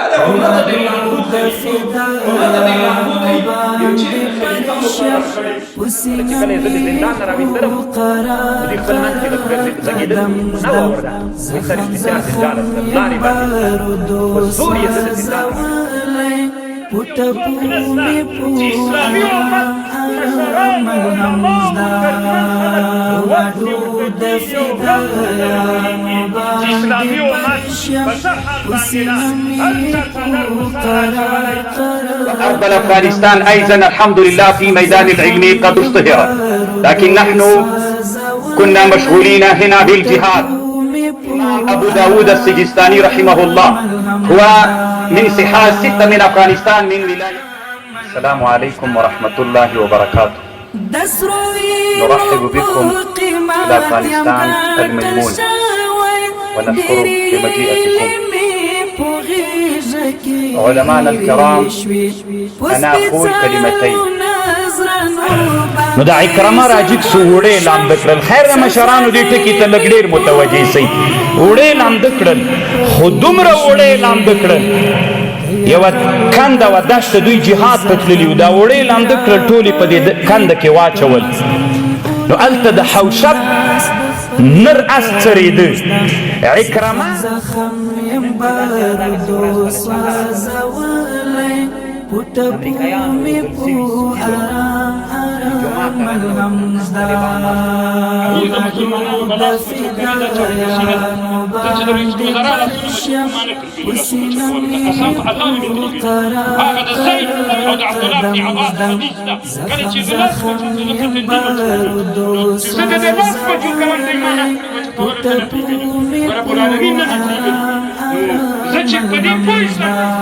هذا عمرة المعبود عمرة المعبود يمشي خليفة کله زه د زندان نه راویستلم نو دوی خپل منځ کې د غږېدل نه واورېده دوی سر اختیار زندان استل لارې باندې په زور یې زه د زندان چې اسلامي امت اسلامي امت بشر أرض أفغانستان أيضا الحمد لله في ميدان العلم قد اشتهر، لكن نحن كنا مشغولين هنا بالجهاد. أبو داود السجستاني رحمه الله هو من سحات 6 من أفغانستان من ولاية. السلام عليكم ورحمة الله وبركاته. نرحب بكم إلى أفغانستان الميمون ونشكر بمجيئتكم. علماءنا الكرام، أنا أقول كلمتين. نو دا اکرامه راجیک سو وړې لاندې کړل. خیر مشرانو دې ټکي ته لږ ډېر متوجه سئ. وړې لاندې کړل، خو دومره وړې لاندې کړل، یوه کنده وه دشته، دوی جهاد ته تللي وو، دا وړې لاندې کړل، ټولې په دې کنده کې واچول. نو هلته د حوشب نر اس څرېده. اکرامه زه چې په دې پوه شم